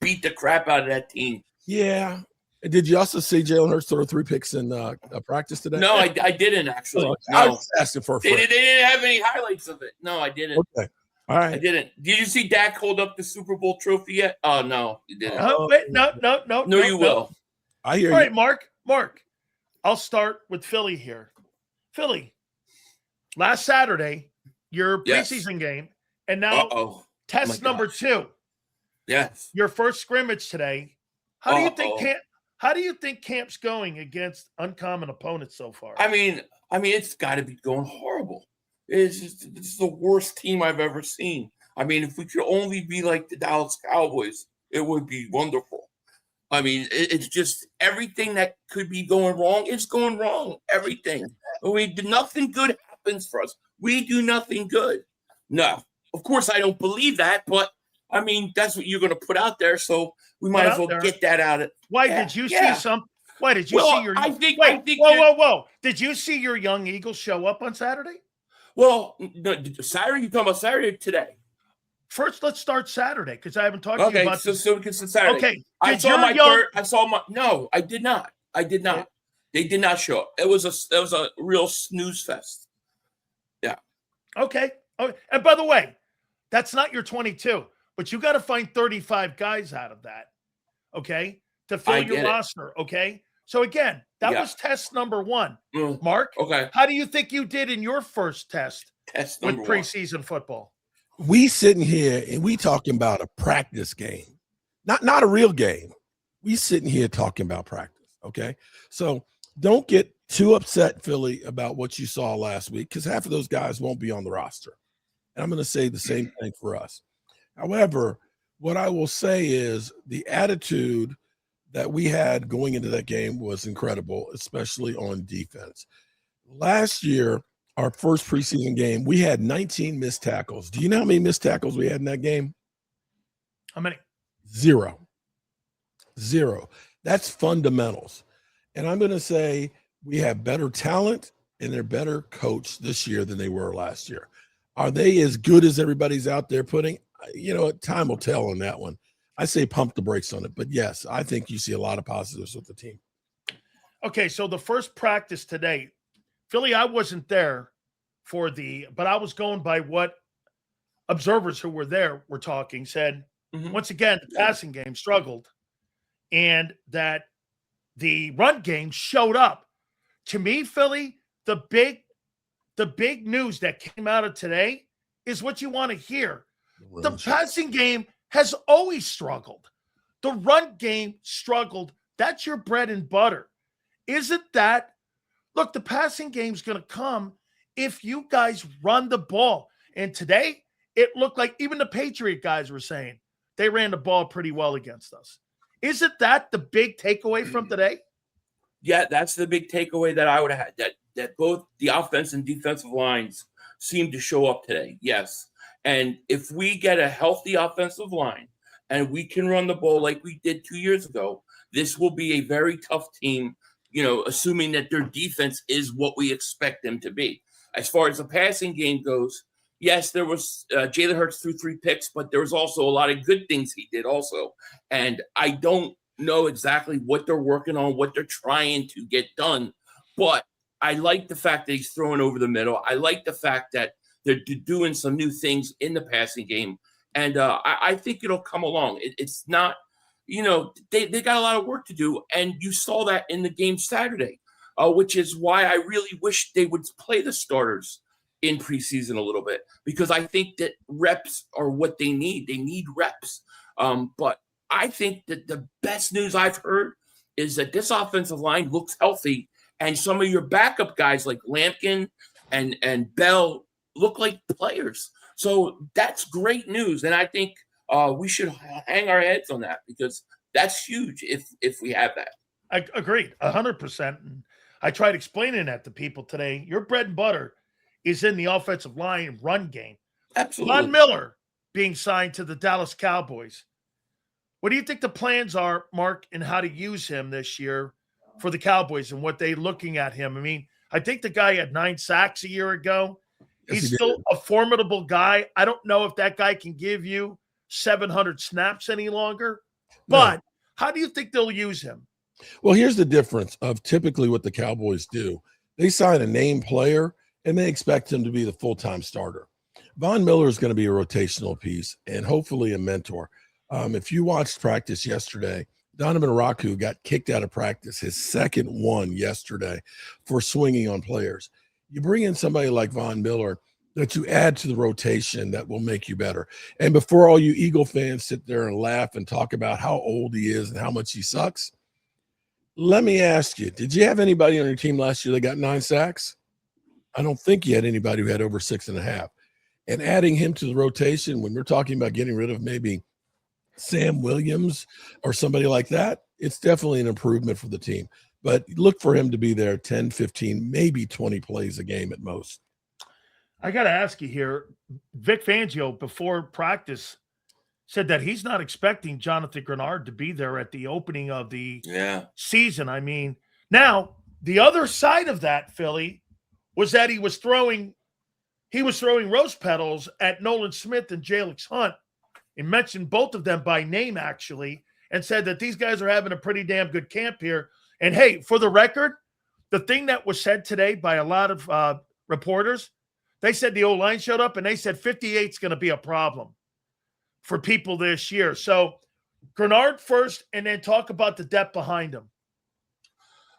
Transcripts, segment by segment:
beat the crap out of that team. Yeah. Did you also see Jalen Hurts throw 3 picks in practice today? No, I didn't actually. Oh, no. I was asking for a friend. They didn't have any highlights of it. No, I didn't. Okay. All right. I didn't. Did you see Dak hold up the Super Bowl trophy yet? Oh, no, you didn't. Wait, no. No, you will. I hear you. All right, Mark, I'll start with Philly here. Philly, last Saturday, your preseason game, and now test number 2. Yes. Your first scrimmage today. How do you think camp's going against uncommon opponents so far? I mean, it's got to be going horrible. It's the worst team I've ever seen. I mean, if we could only be like the Dallas Cowboys, it would be wonderful. I mean, it's just everything that could be going wrong is going wrong. Everything. Nothing good happens for us. We do nothing good. No, of course I don't believe that, but I mean that's what you're going to put out there, so we might as well get that out. Did you see some? Why did you see your? I think. Whoa! Did you see your young Eagles show up on Saturday? Well, Saturday. You talking about Saturday or today? First, let's start Saturday because I haven't talked to you about this. So we can start Saturday. Okay. No, I did not. Yeah. They did not show up. It was a real snooze fest. Yeah. Okay. And by the way, that's not your 22, but you got to find 35 guys out of that. Okay. To fill your roster. Okay. So again, that was test number 1. Mark. Okay. How do you think you did in your first test with preseason football? We sitting here and we talking about a practice game, not a real game. We sitting here talking about practice. Okay. So don't get too upset, Philly, about what you saw last week, because half of those guys won't be on the roster. And I'm going to say the same thing for us. However, what I will say is the attitude that we had going into that game was incredible, especially on defense. Last year, our first preseason game, we had 19 missed tackles. Do you know how many missed tackles we had in that game? How many? 0. That's fundamentals. And I'm going to say we have better talent and they're better coached this year than they were last year. Are they as good as everybody's out there putting? Time will tell on that one. I say pump the brakes on it. But yes, I think you see a lot of positives with the team. Okay, so the first practice today, Philly, I wasn't there but I was going by what observers who were there were talking, said, once again, the passing game struggled and that the run game showed up. To me, Philly, the big news that came out of today is what you want to hear. The passing game has always struggled. The run game struggled. That's your bread and butter. Isn't that? Look, the passing game's going to come if you guys run the ball. And today, it looked like even the Patriot guys were saying they ran the ball pretty well against us. Isn't that the big takeaway from today? Yeah, that's the big takeaway that I would have had, that both the offense and defensive lines seem to show up today. Yes. And if we get a healthy offensive line and we can run the ball like we did 2 years ago, this will be a very tough team, assuming that their defense is what we expect them to be. As far as the passing game goes, yes, there was Jalen Hurts threw 3 picks, but there was also a lot of good things he did also. And I don't know exactly what they're working on, what they're trying to get done. But I like the fact that he's throwing over the middle. I like the fact that they're doing some new things in the passing game. And I think it'll come along. It's not, they got a lot of work to do. And you saw that in the game Saturday, which is why I really wish they would play the starters in preseason a little bit, because I think that reps are what they need. They need reps. But I think that the best news I've heard is that this offensive line looks healthy, and some of your backup guys like Lampkin and Bell look like players. So that's great news, and I think we should hang our heads on that, because that's huge if we have that. I agree 100%. And I tried explaining that to people today. Your bread and butter is in the offensive line and run game. Absolutely. Von Miller being signed to the Dallas Cowboys. What do you think the plans are, Mark, and how to use him this year for the Cowboys and what they're looking at him? I mean, I think the guy had 9 sacks a year ago. He's still a formidable guy. I don't know if that guy can give you 700 snaps any longer. But how do you think they'll use him? Well, here's the difference of typically what the Cowboys do. They sign a named player, and they expect him to be the full-time starter. Von Miller is going to be a rotational piece and hopefully a mentor. If you watched practice yesterday, Donovan Araku got kicked out of practice, his second one yesterday, for swinging on players. You bring in somebody like Von Miller that you add to the rotation that will make you better. And before all you Eagle fans sit there and laugh and talk about how old he is and how much he sucks, let me ask you, did you have anybody on your team last year that got 9 sacks? I don't think you had anybody who had over 6.5. And adding him to the rotation when we're talking about getting rid of maybe Sam Williams or somebody like that, it's definitely an improvement for the team. But look for him to be there 10, 15, maybe 20 plays a game at most. I got to ask you here, Vic Fangio, before practice, said that he's not expecting Jonathan Greenard to be there at the opening of the season. I mean, now the other side of that, Philly, was that he was throwing rose petals at Nolan Smith and Jalen Hunt. He mentioned both of them by name, actually, and said that these guys are having a pretty damn good camp here. And hey, for the record, the thing that was said today by a lot of reporters, they said the O-line showed up and they said 58 is going to be a problem for people this year. So Greenard first, and then talk about the depth behind him.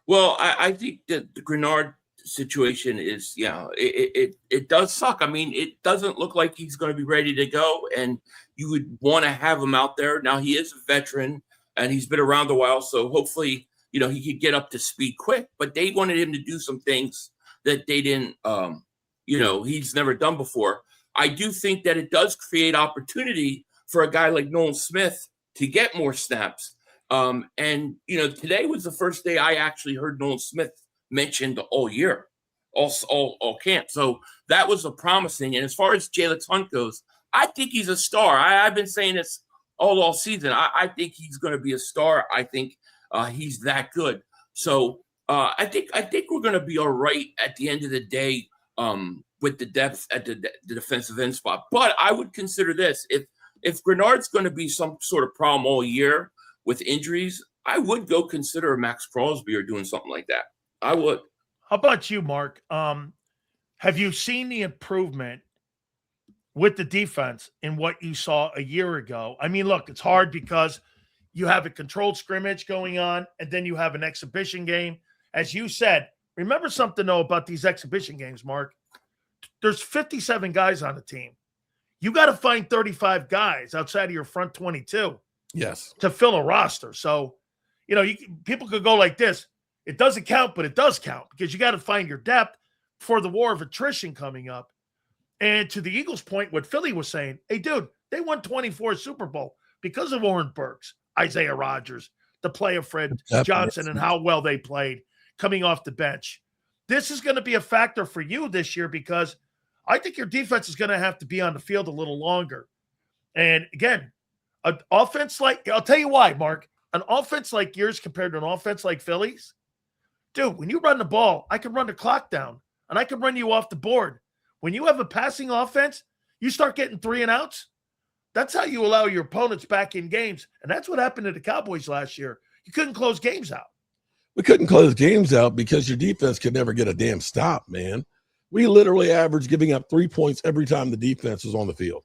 Well, I think that the Greenard situation is, it does suck. I mean, it doesn't look like he's going to be ready to go, and you would want to have him out there. Now, he is a veteran, and he's been around a while, so hopefully, he could get up to speed quick. But they wanted him to do some things that they didn't, he's never done before. I do think that it does create opportunity for a guy like Nolan Smith to get more snaps. Today was the first day I actually heard Nolan Smith mentioned all year, all camp. So that was a promising. And as far as Jalen Hunt goes, I think he's a star. I've been saying this all season. I think he's going to be a star. I think he's that good. So I think we're going to be all right at the end of the day with the depth at the defensive end spot. But I would consider this: if Greenard's going to be some sort of problem all year with injuries, I would go consider Max Crosby or doing something like that. I would. How about you, Mark? Have you seen the improvement with the defense in what you saw a year ago? I mean, look, it's hard because you have a controlled scrimmage going on, and then you have an exhibition game. As you said, remember something, though, about these exhibition games, Mark. There's 57 guys on the team. You got to find 35 guys outside of your front 22. Yes. To fill a roster. So, people could go like this. It doesn't count, but it does count because you got to find your depth for the war of attrition coming up. And to the Eagles' point, what Philly was saying, hey, dude, they won 24 Super Bowl because of Oren Burks, Isaiah Rodgers, the play of Fred Johnson, and how well they played coming off the bench. This is going to be a factor for you this year because I think your defense is going to have to be on the field a little longer. And again, an offense like, I'll tell you why, Mark, an offense like yours compared to an offense like Philly's, dude, when you run the ball, I can run the clock down and I can run you off the board. When you have a passing offense, you start getting 3 and outs. That's how you allow your opponents back in games. And that's what happened to the Cowboys last year. You couldn't close games out. We couldn't close games out because your defense could never get a damn stop, man. We literally averaged giving up 3 points every time the defense was on the field.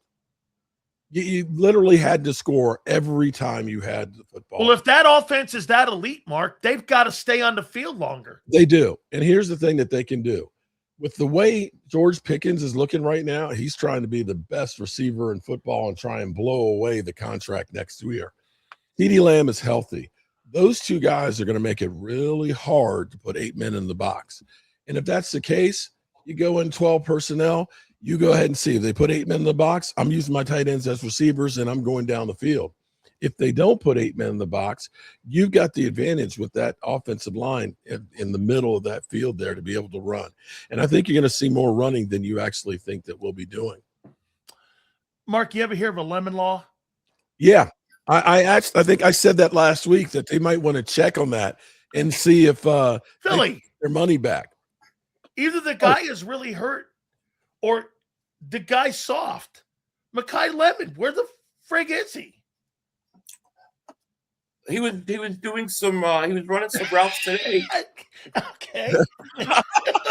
You literally had to score every time you had the football. Well, if that offense is that elite, Mark, they've got to stay on the field longer. They do. And here's the thing that they can do. With the way George Pickens is looking right now, he's trying to be the best receiver in football and try and blow away the contract next year. CeeDee Lamb is healthy. Those two guys are going to make it really hard to put 8 men in the box. And if that's the case, you go in 12 personnel, you go ahead and see if they put 8 men in the box. I'm using my tight ends as receivers and I'm going down the field. If they don't put 8 men in the box, you've got the advantage with that offensive line in the middle of that field there to be able to run. And I think you're going to see more running than you actually think that we'll be doing. Mark, you ever hear of a lemon law? Yeah. I think I said that last week that they might want to check on that and see if Philly their money back. Either the guy is really hurt or the guy's soft. Mekhi Lemon, where the frig is he? He was doing some. He was running some routes today. Okay.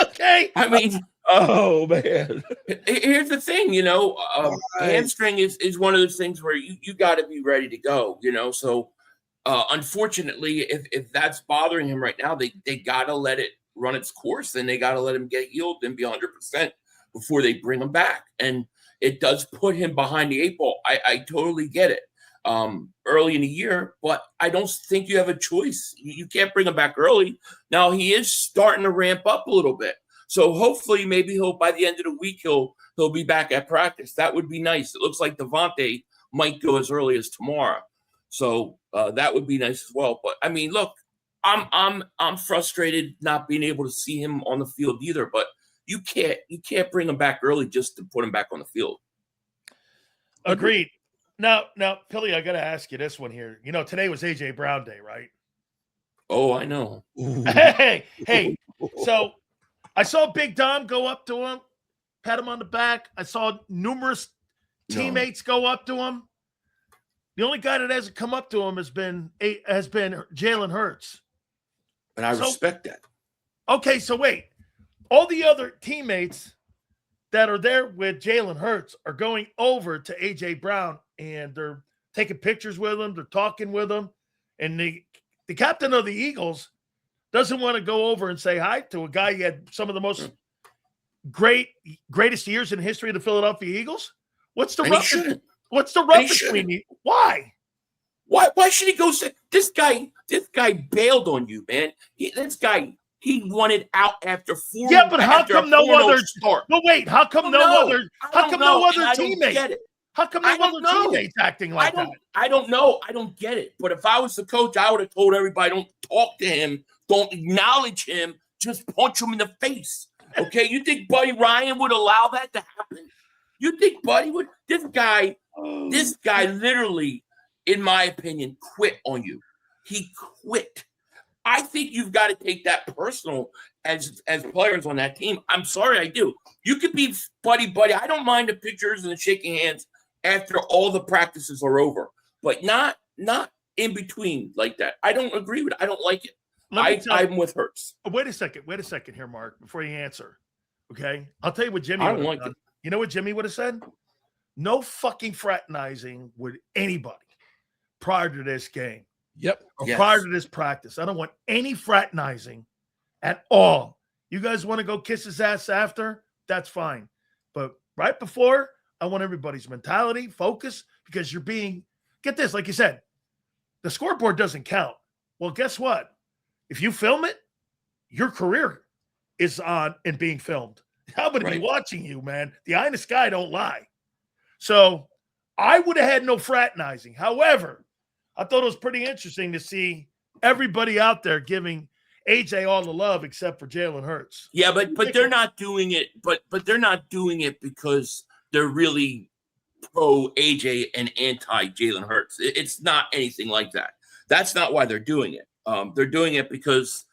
Okay. I mean, Oh man. here's the thing. Hamstring is one of those things where you got to be ready to go. So unfortunately, if that's bothering him right now, they got to let it run its course, and they got to let him get healed and be 100% before they bring him back. And it does put him behind the 8 ball. I totally get it. Early in the year, but I don't think you have a choice. You can't bring him back early. Now he is starting to ramp up a little bit. So hopefully maybe by the end of the week, he'll be back at practice. That would be nice. It looks like Devontae might go as early as tomorrow. So that would be nice as well. But I mean, look, I'm frustrated not being able to see him on the field either, but you can't bring him back early just to put him back on the field. Agreed. Now, Philly, I got to ask you this one here. Today was A.J. Brown Day, right? Oh, I know. Hey. So I saw Big Dom go up to him, pat him on the back. I saw numerous teammates go up to him. The only guy that hasn't come up to him has been Jalen Hurts. And I respect that. Okay, so wait. All the other teammates that are there with Jalen Hurts are going over to A.J. Brown, and they're taking pictures with him. They're talking with him. And the captain of the Eagles doesn't want to go over and say hi to a guy who had some of the most greatest years in the history of the Philadelphia Eagles. What's the rub between you? Why? Why should he go say this guy bailed on you, man? He wanted out after 4. Yeah, but how come no other start? But wait, how come no other teammates? How come no other know. teammates acting like that? I don't know. I don't get it. But if I was the coach, I would have told everybody, don't talk to him, don't acknowledge him, just punch him in the face. Okay? You think Buddy Ryan would allow that to happen? You think Buddy would? This guy literally, in my opinion, quit on you. He quit. I think you've got to take that personal as players on that team. I'm sorry, I do. You could be buddy. I don't mind the pictures and the shaking hands after all the practices are over, but not in between like that. I don't agree with it. I don't like it. I'm with Hurts. Wait a second here, Mark, before you answer. Okay? I'll tell you what Jimmy I don't like it. You know what Jimmy would have said? No fucking fraternizing with anybody prior to this game. Yep. Prior to this practice. I don't want any fraternizing at all. You guys want to go kiss his ass after? That's fine. But right before, I want everybody's mentality, focus, because you're being, get this, like you said, the scoreboard doesn't count. Well, guess what? If you film it, your career is on and being filmed. I'm going to be watching you, man. The eye in the sky don't lie. So I would have had no fraternizing. However, I thought it was pretty interesting to see everybody out there giving AJ all the love except for Jalen Hurts. Yeah, but they're not doing it. But they're not doing it because they're really pro AJ and anti Jalen Hurts. It's not anything like that. That's not why they're doing it. They're doing it because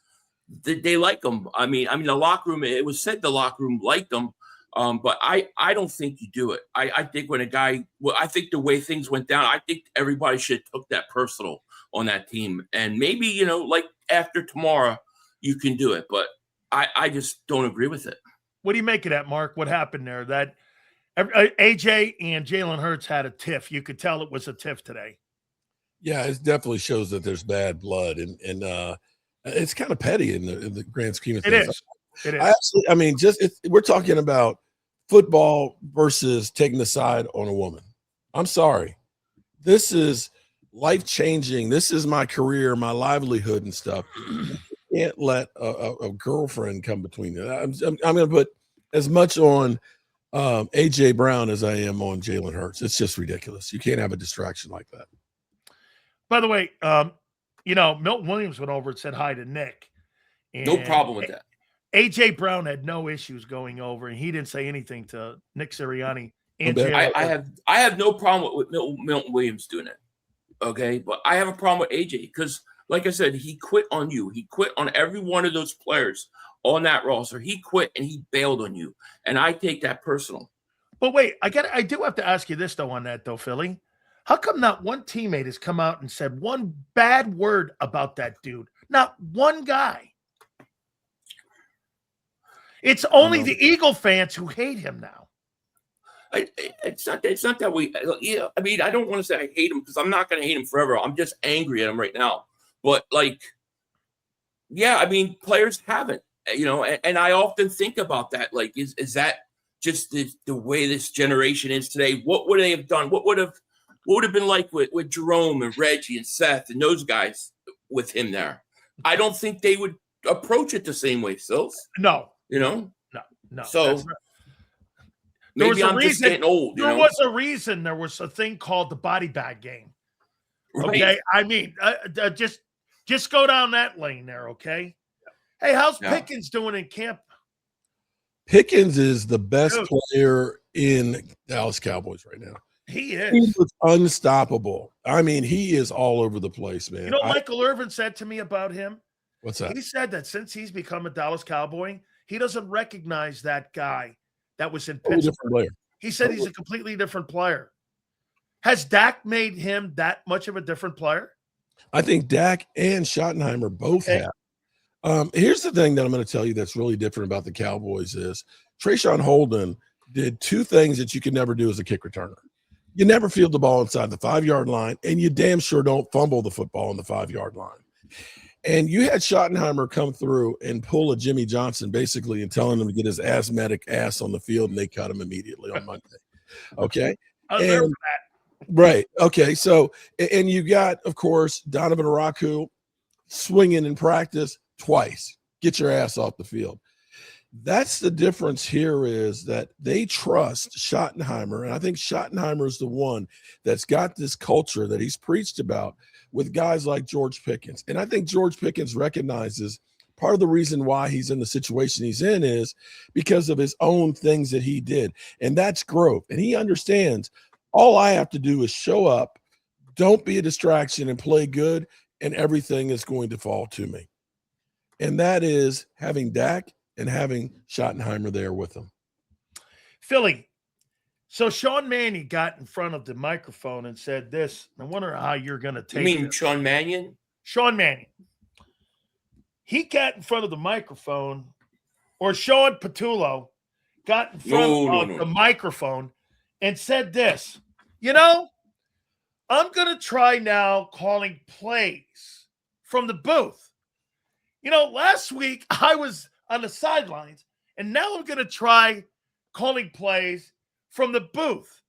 they like them. I mean, the locker room. It was said the locker room liked them. But I don't think you do it. I think when I think the way things went down, I think everybody should have took that personal on that team. And maybe, like after tomorrow, you can do it. But I just don't agree with it. What do you make of that, Mark? What happened there? That AJ and Jalen Hurts had a tiff. You could tell it was a tiff today. Yeah, it definitely shows that there's bad blood. And it's kind of petty in the grand scheme of things. It is. We're talking about football versus taking the side on a woman. I'm sorry. This is life-changing. This is my career, my livelihood and stuff. You can't let a girlfriend come between you. I'm going to put as much on A.J. Brown as I am on Jalen Hurts. It's just ridiculous. You can't have a distraction like that. By the way, Milton Williams went over and said hi to Nick. No problem with that. A.J. Brown had no issues going over, and he didn't say anything to Nick Sirianni. And I have no problem with Milton Williams doing it, okay? But I have a problem with A.J. because, like I said, he quit on you. He quit on every one of those players on that roster. He quit, and he bailed on you, and I take that personal. But wait, I do have to ask you this, though, on that, though, Philly. How come not one teammate has come out and said one bad word about that dude? Not one guy. It's only the Eagle fans who hate him now. It's not that we. Yeah, I mean, I don't want to say I hate him because I'm not going to hate him forever. I'm just angry at him right now. But like, yeah, I mean, players haven't. And I often think about that. Like, is that just the way this generation is today? What would they have done? What would have been like with Jerome and Reggie and Seth and those guys with him there? I don't think they would approach it the same way, Sills. No. No. So maybe I'm just getting old. There was a reason there was a thing called the body bag game. Okay, right. I mean, just go down that lane there. Okay. Hey, how's Pickens doing in camp? Pickens is the best player in Dallas Cowboys right now. He is. He was unstoppable. I mean, he is all over the place, man. You know what Michael Irvin said to me about him? What's that? He said that since he's become a Dallas Cowboy, he doesn't recognize that guy that was in Pittsburgh. He said he's a completely different player. Has Dak made him that much of a different player? I think Dak and Schottenheimer both have. Here's the thing that I'm going to tell you that's really different about the Cowboys is Trayshawn Holden did two things that you can never do as a kick returner. You never field the ball inside the 5-yard line, and you damn sure don't fumble the football on the 5-yard line. And you had Schottenheimer come through and pull a Jimmy Johnson basically and telling him to get his asthmatic ass on the field, and they cut him immediately on Monday. Okay? I was there for that. Right. Okay. So, and you got, of course, Donovan Araku swinging in practice twice. Get your ass off the field. That's the difference here is that they trust Schottenheimer. And I think Schottenheimer is the one that's got this culture that he's preached about with guys like George Pickens. And I think George Pickens recognizes part of the reason why he's in the situation he's in is because of his own things that he did. And that's growth. And he understands all I have to do is show up, don't be a distraction, and play good, and everything is going to fall to me. And that is having Dak and having Schottenheimer there with him. Philly. So Sean Mannion got in front of the microphone and said this. I wonder how you're going to take it. You mean Sean Mannion? Sean Mannion. He got in front of the microphone, or Sean Patullo got in front of the microphone and said this. I'm going to try now calling plays from the booth. Last week I was on the sidelines, and now I'm going to try calling plays from the booth.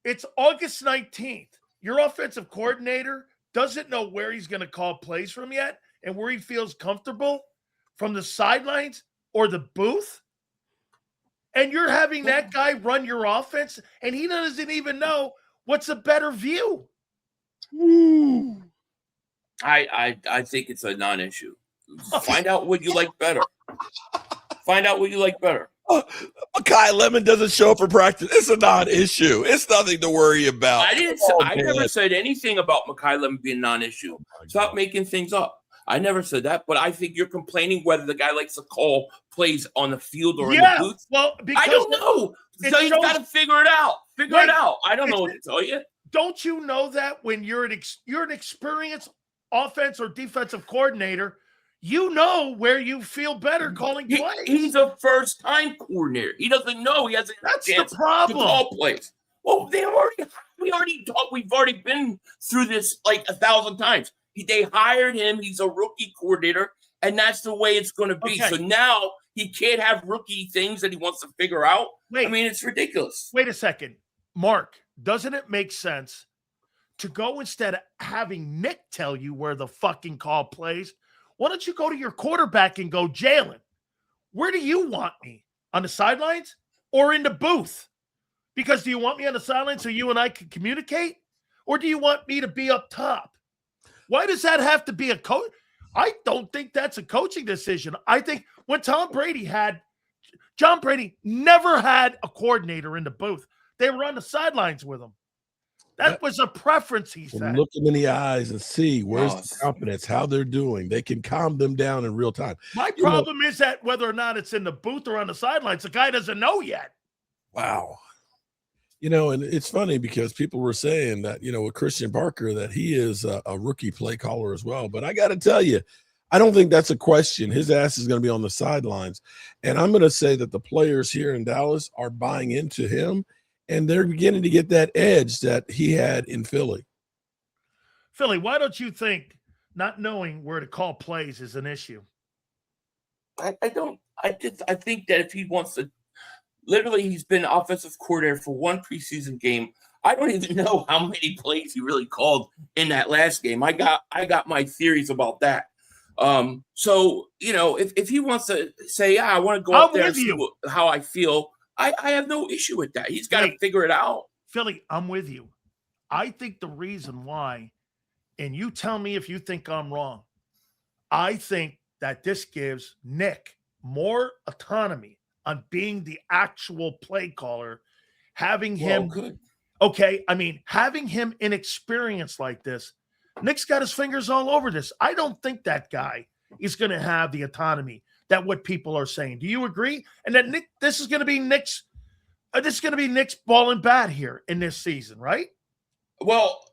It's August 19th. Your offensive coordinator doesn't know where he's going to call plays from yet and where he feels comfortable from the sidelines or the booth. And you're having that guy run your offense, and he doesn't even know what's a better view. I think it's a non-issue. Find out what you like better. Find out what you like better. Kai Lemon doesn't show up for practice. It's a non-issue. It's nothing to worry about. I never said anything about Mekhi Lemon being a non-issue. Stop making things up. I never said that, but I think you're complaining whether the guy likes to call plays on the field or in the booth. Well, I don't know. So you got to figure it out. Figure it out. I don't know what to tell you. Don't you know that when you're an experienced offense or defensive coordinator, you know where you feel better calling plays. He's a first-time coordinator. He doesn't know. He hasn't had a chance to call plays. Well, we've already been through this like 1,000 times. They hired him. He's a rookie coordinator, and that's the way it's going to be. Okay. So now he can't have rookie things that he wants to figure out. It's ridiculous. Wait a second. Mark, doesn't it make sense to go instead of having Nick tell you where the fucking call plays? Why don't you go to your quarterback and go, Jalen, where do you want me? On the sidelines or in the booth? Because do you want me on the sidelines so you and I can communicate? Or do you want me to be up top? Why does that have to be a coach? I don't think that's a coaching decision. I think when John Brady never had a coordinator in the booth. They were on the sidelines with him. That was a preference, he said. Look them in the eyes and see where's the confidence, how they're doing. They can calm them down in real time. My problem is that whether or not it's in the booth or on the sidelines, the guy doesn't know yet. Wow. And it's funny because people were saying that, with Christian Barker, that he is a rookie play caller as well. But I got to tell you, I don't think that's a question. His ass is going to be on the sidelines. And I'm going to say that the players here in Dallas are buying into him, and they're beginning to get that edge that he had in Philly. Philly, why don't you think not knowing where to call plays is an issue? I think that if he wants to, literally, he's been offensive coordinator for one preseason game. I don't even know how many plays he really called in that last game. I got my theories about that. So, if he wants to say, I want to go up there and see how I feel, I have no issue with that. He's got to figure it out. Philly, I'm with you. I think the reason why, and you tell me if you think I'm wrong, I think that this gives Nick more autonomy on being the actual play caller, having him. Good. Okay, having him inexperienced like this, Nick's got his fingers all over this. I don't think that guy is going to have the autonomy that what people are saying. Do you agree? And that this is going to be Nick's ball and bat here in this season, right? Well,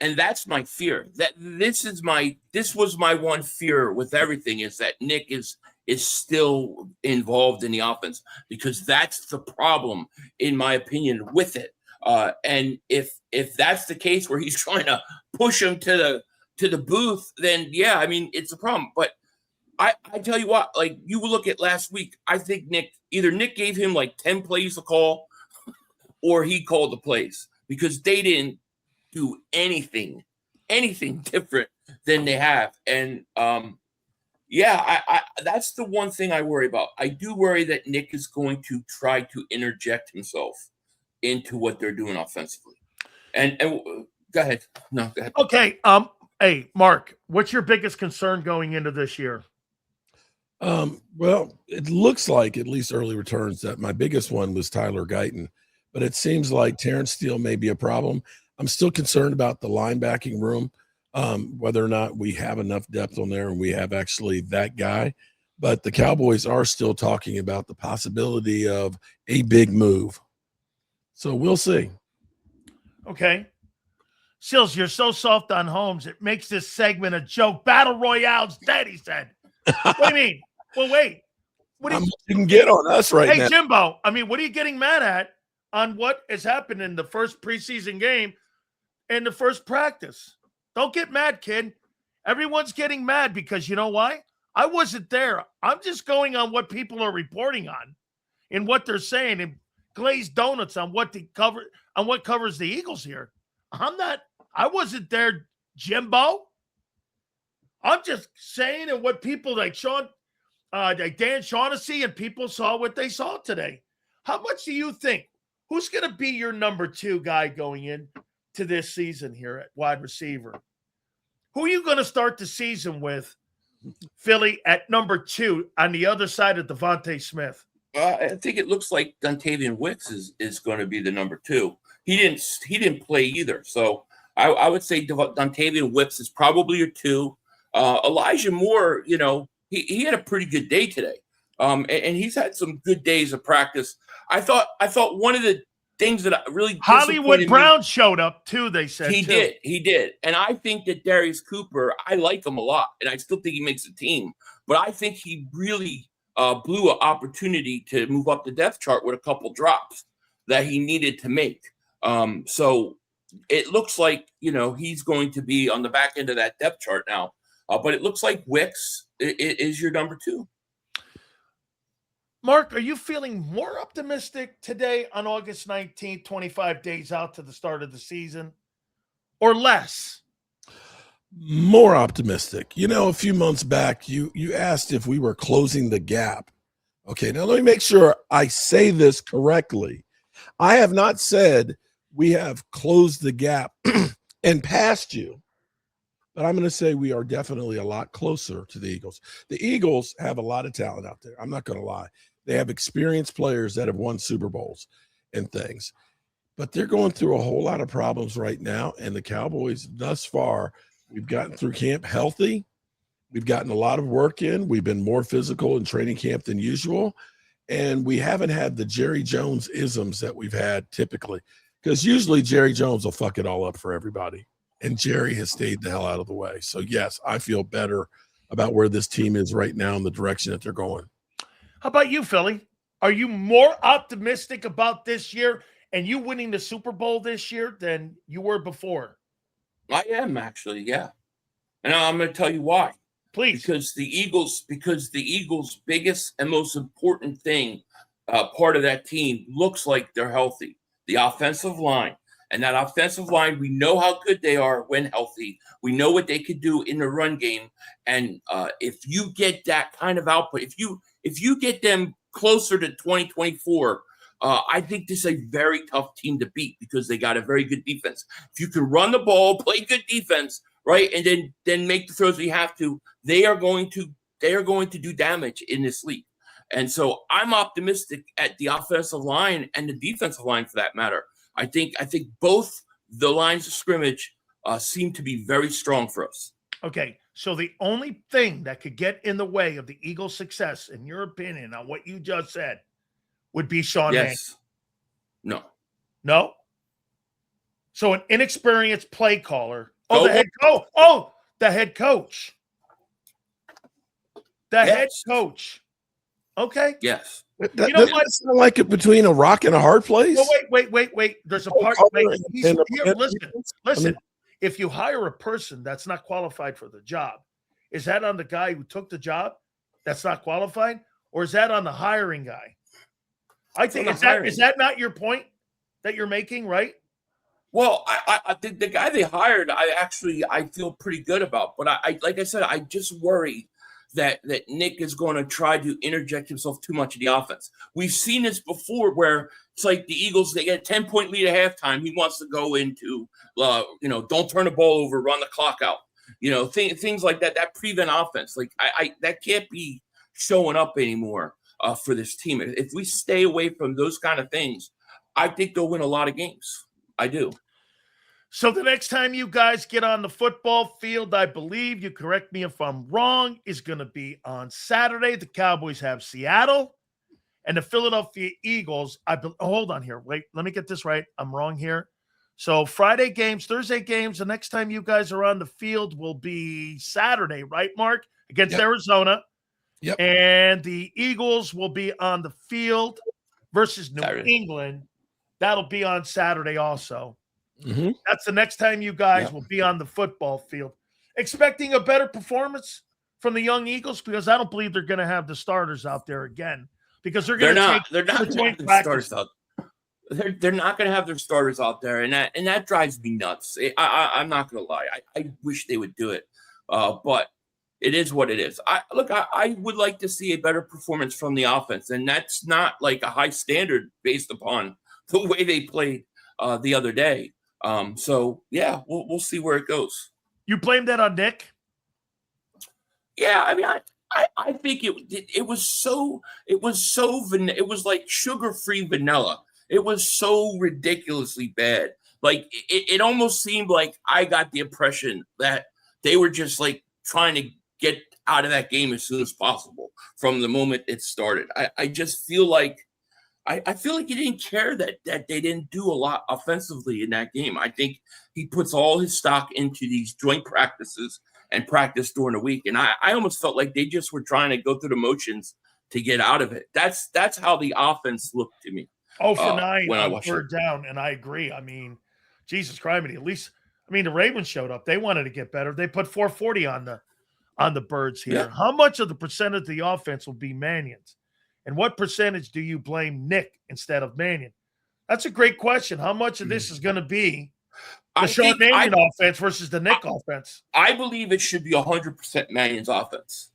and that's my fear. That this was my one fear with everything, is that Nick is still involved in the offense, because that's the problem, in my opinion, with it. And if that's the case where he's trying to push him to the booth, then it's a problem. But I tell you what, like, you look at last week, I think Nick gave him like 10 plays to call, or he called the plays, because they didn't do anything different than they have. And that's the one thing I worry about. I do worry that Nick is going to try to interject himself into what they're doing offensively. And go ahead. No, go ahead. Okay. Hey, Mark, what's your biggest concern going into this year? Well, it looks like, at least early returns, that my biggest one was Tyler Guyton, but it seems like Terrence Steele may be a problem. I'm still concerned about the linebacking room, whether or not we have enough depth on there and we have actually that guy. But the Cowboys are still talking about the possibility of a big move. So we'll see. Okay. Sills, you're so soft on Holmes, it makes this segment a joke. Battle Royale's dead, he said. What do you mean? Well, wait. You can get on us right now. Hey, Jimbo, what are you getting mad at on what has happened in the first preseason game and the first practice? Don't get mad, kid. Everyone's getting mad because you know why? I wasn't there. I'm just going on what people are reporting on and what they're saying and glazed donuts on what covers the Eagles here. I wasn't there, Jimbo. I'm just saying, and what people like like Dan Shaughnessy and people saw what they saw today. How much do you think? Who's going to be your number 2 guy going in to this season here at wide receiver? Who are you going to start the season with, Philly, at number 2 on the other side of Devontae Smith? I think it looks like Dontavian Wicks is going to be the number 2. He didn't play either, so I would say Dontavian Wicks is probably your 2. Elijah Moore, he had a pretty good day today, and he's had some good days of practice. I thought one of the things that really Hollywood Brown showed up too. They said he did, and I think that Darius Cooper, I like him a lot, and I still think he makes a team. But I think he really blew an opportunity to move up the depth chart with a couple drops that he needed to make. So it looks like he's going to be on the back end of that depth chart now. But it looks like Wicks is your number 2. Mark, are you feeling more optimistic today on August 19th, 25 days out to the start of the season, or less? More optimistic. A few months back, you asked if we were closing the gap. Okay, now let me make sure I say this correctly. I have not said we have closed the gap and passed you. But I'm going to say we are definitely a lot closer to the Eagles. The Eagles have a lot of talent out there. I'm not going to lie. They have experienced players that have won Super Bowls and things. But they're going through a whole lot of problems right now. And the Cowboys, thus far, we've gotten through camp healthy. We've gotten a lot of work in. We've been more physical in training camp than usual. and we haven't had the Jerry Jones isms that we've had typically, because usually Jerry Jones will fuck it all up for everybody, and Jerry has stayed the hell out of the way. So yes, I feel better about where this team is right now and the direction that they're going. How about you, Philly? Are you more optimistic about this year and you winning the Super Bowl this year than you were before? I am actually, yeah. And I'm going to tell you why. Please. Because the Eagles' biggest and most important thing, part of that team, looks like they're healthy. The offensive line. And that offensive line, we know how good they are when healthy. We know what they could do in the run game. And if you get that kind of output, if you get them closer to 2024, I think this is a very tough team to beat because they got a very good defense. If you can run the ball, play good defense, right, and then make the throws you have to, they are going to do damage in this league. And so I'm optimistic at the offensive line and the defensive line for that matter. I think both the lines of scrimmage seem to be very strong for us. Okay, so the only thing that could get in the way of the Eagles' success, in your opinion, on what you just said, would be Sean Mannion. Yes. No. No? So an inexperienced play caller. Oh, the head coach. Oh, the head coach. Head coach. Okay. Yes. You know what? Sound like it between a rock and a hard place. Oh, wait. There's a part. Listen. If you hire a person that's not qualified for the job, is that on the guy who took the job that's not qualified, or is that on the hiring guy? I think is that not your point that you're making, right? Well, I think the guy they hired, I feel pretty good about, but I like I said, I just worry that Nick is going to try to interject himself too much in the offense. We've seen this before where it's like the Eagles, they get a 10-point lead at halftime. He wants to go into, don't turn the ball over, run the clock out. Things like that prevent offense. Like that can't be showing up anymore for this team. If we stay away from those kind of things, I think they'll win a lot of games. I do. So the next time you guys get on the football field, I believe, you correct me if I'm wrong, is going to be on Saturday. The Cowboys have Seattle and the Philadelphia Eagles. Hold on here. Wait, let me get this right. I'm wrong here. So Friday games, Thursday games. The next time you guys are on the field will be Saturday, right, Mark? Against Arizona. Yep. And the Eagles will be on the field versus New England. That'll be on Saturday also. Mm-hmm. That's the next time you guys will be on the football field. Expecting a better performance from the young Eagles, because I don't believe they're going to have the starters out there again, because they're not going to have their starters out. They're not going to have their starters out there, and that drives me nuts. I'm not going to lie. I wish they would do it, but it is what it is. I would like to see a better performance from the offense, and that's not like a high standard based upon the way they played the other day. So yeah, we'll see where it goes. You blame that on Nick? Yeah, I mean, I think it was like sugar-free vanilla. It was so ridiculously bad. Like it almost seemed like I got the impression that they were just like trying to get out of that game as soon as possible from the moment it started. I just feel like I feel like he didn't care that they didn't do a lot offensively in that game. I think he puts all his stock into these joint practices and practice during the week. And I almost felt like they just were trying to go through the motions to get out of it. That's how the offense looked to me. 0 for 9 on third down, and I agree. I mean, Jesus Christ, at least, the Ravens showed up. They wanted to get better. They put 440 on the Birds here. Yeah. How much of the percentage of the offense will be Mannion's? And what percentage do you blame Nick instead of Mannion? That's a great question. How much of this is going to be the Sean Mannion offense versus the Nick offense? I believe it should be 100% Mannion's offense.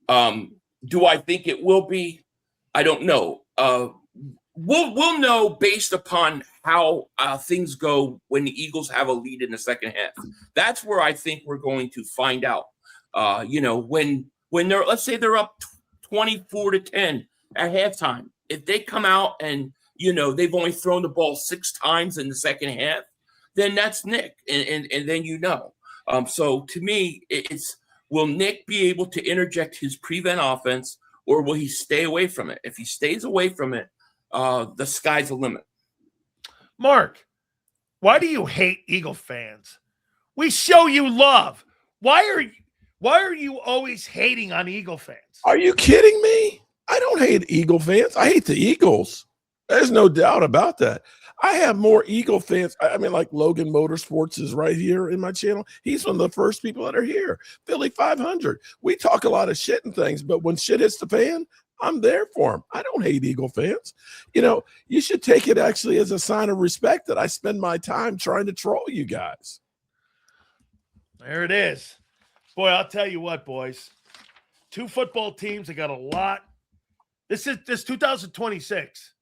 Do I think it will be? I don't know. We'll know based upon how things go when the Eagles have a lead in the second half. That's where I think we're going to find out. When they're, let's say they're up 24-10 at halftime, if they come out and they've only thrown the ball 6 times in the second half, then that's Nick, and then so to me, it's will Nick be able to interject his prevent offense, or will he stay away from it? If he stays away from it, the sky's the limit. Mark, why do you hate Eagle fans? We show you love. Why are you always hating on Eagle fans? Are you kidding me? I don't hate Eagle fans. I hate the Eagles. There's no doubt about that. I have more Eagle fans. I mean, like Logan Motorsports is right here in my channel. He's one of the first people that are here. Philly.500. We talk a lot of shit and things, but when shit hits the fan, I'm there for them. I don't hate Eagle fans. You know, you should take it actually as a sign of respect that I spend my time trying to troll you guys. There it is. Boy, I'll tell you what, boys. 2 football teams that got a lot. This 2026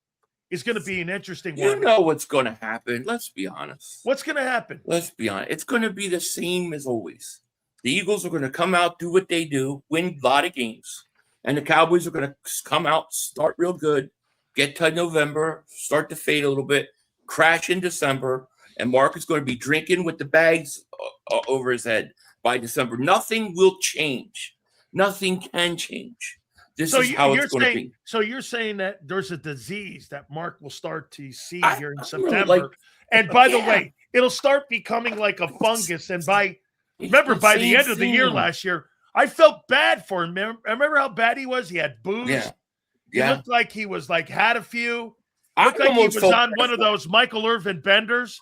is going to be an interesting one. You know what's going to happen. Let's be honest. What's going to happen? Let's be honest. It's going to be the same as always. The Eagles are going to come out, do what they do, win a lot of games. And the Cowboys are going to come out, start real good, get to November, start to fade a little bit, crash in December, and Marc is going to be drinking with the bags over his head by December. Nothing will change. Nothing can change. This is how it's going to be. So you're saying that there's a disease that Marc will start to see here in September. Really and by the way, it'll start becoming like a fungus. And by the end of the year last year, I felt bad for him. Remember how bad he was? He had booze. Yeah. He looked like he was had a few. I Looked like he was on one of those Michael Irvin benders.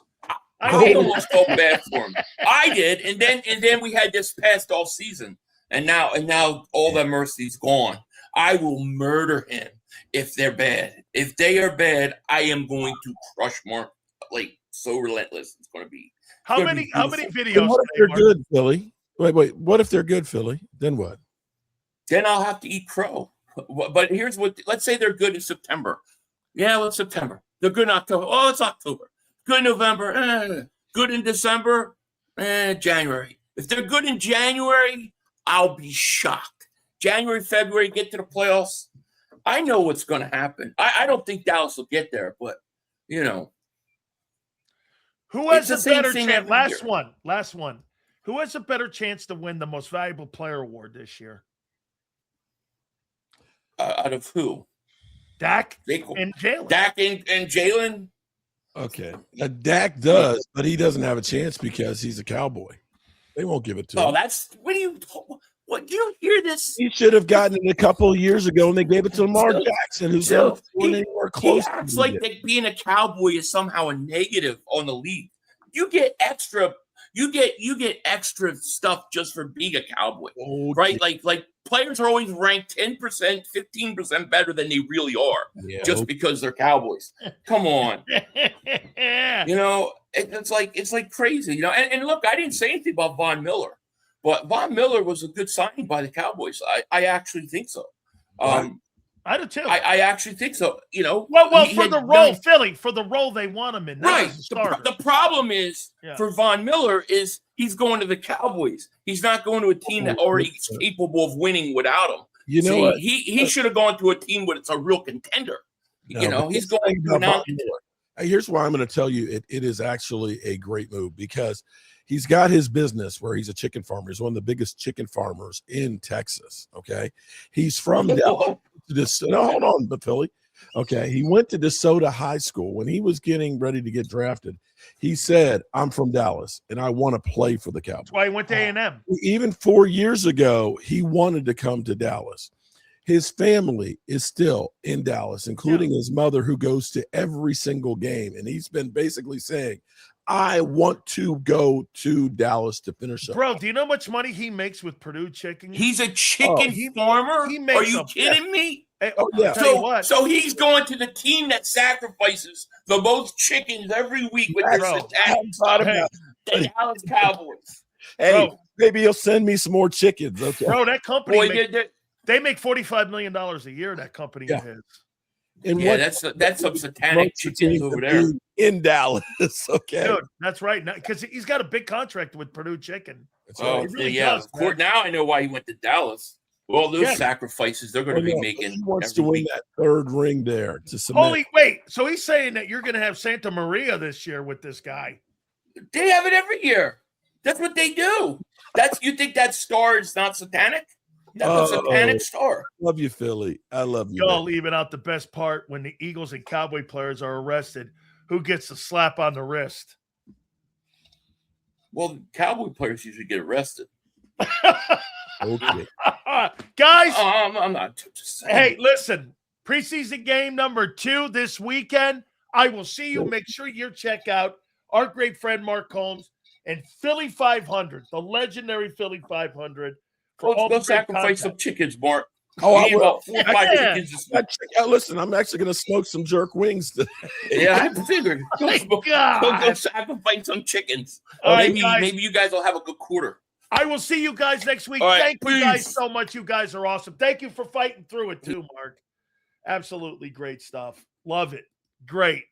I almost felt bad for him. I did, and then we had this past all season, and now all that mercy's gone. I will murder him if they're bad. If they are bad, I am going to crush Marc like so relentless. It's going to be. How many videos? What if they're good, Philly? Wait. What if they're good, Philly? Then what? Then I'll have to eat crow. But here's what. Let's say they're good in September. Yeah, well, it's September. They're good in October. Oh, it's October. Good in November. Good in December. January. If they're good in January, I'll be shocked. January, February, get to the playoffs. I know what's going to happen. I don't think Dallas will get there, but, you know. Who has a better chance? Last one. Who has a better chance to win the most valuable player award this year? Out of who? Dak and Jalen. Dak and Jalen? Okay. Dak does, but he doesn't have a chance because he's a Cowboy. They won't give it to him. Oh, that's – what do you hear this? He should have gotten it a couple of years ago, and they gave it to Lamar Jackson, who's not anywhere close. It's like being a Cowboy is somehow a negative on the league. You get extra stuff just for being a Cowboy, right? Like players are always ranked 10%, 15% better than they really are, just because they're Cowboys. Come on, you know it's like crazy, you know. And look, I didn't say anything about Von Miller. But Von Miller was a good signing by the Cowboys. I actually think so. I do too. I actually think so. You know, well, for the role, Philly, for the role they want him in. Right. The problem is for Von Miller is he's going to the Cowboys. He's not going to a team that already is capable of winning without him. You know what? He should have gone to a team where it's a real contender. No, you know, he's going to now. Here's why I'm going to tell you it is actually a great move because he's got his business where he's a chicken farmer. He's one of the biggest chicken farmers in Texas. Okay. He's from Dallas. Hold on, but Philly. Okay. He went to DeSoto High School. When he was getting ready to get drafted, he said, I'm from Dallas and I want to play for the Cowboys. That's why he went to A&M. Even 4 years ago, he wanted to come to Dallas. His family is still in Dallas, including his mother, who goes to every single game. And he's been basically saying, I want to go to Dallas to finish up. Bro, do you know how much money he makes with Purdue chicken? He's a chicken farmer? Are you kidding me? Hey, so he's going to the team that sacrifices the most chickens every week with their the Dallas Cowboys. Hey, maybe he'll send me some more chickens. Okay. Bro, that company they make $45 million a year, that company of his. And that's some satanic chickens over there in Dallas. Okay, dude, that's right. Because he's got a big contract with Purdue Chicken. Does, now I know why he went to Dallas. Well, those sacrifices they're going to be making. He wants to win that third ring there to cement. So he's saying that you're going to have Santa Maria this year with this guy. They have it every year. That's what they do. You think that star is not satanic? That's a panic star. Love you, Philly. I love you. Y'all leaving out the best part when the Eagles and Cowboy players are arrested. Who gets the slap on the wrist? Well, Cowboy players usually get arrested. Okay. Guys, I'm not just saying. hey, listen, preseason game number 2 this weekend. I will see you. Make sure you check out our great friend Marc Holmes and Philly.500, the legendary Philly.500. Go sacrifice some chickens, Mark. Oh, I need will. about 4 or 5 chickens this week. Listen, I'm actually going to smoke some jerk wings today. Yeah, I figured. Go sacrifice some chickens. Maybe you guys will have a good quarter. I will see you guys next week. Right, Thank you guys so much. You guys are awesome. Thank you for fighting through it too, Mark. Absolutely great stuff. Love it. Great.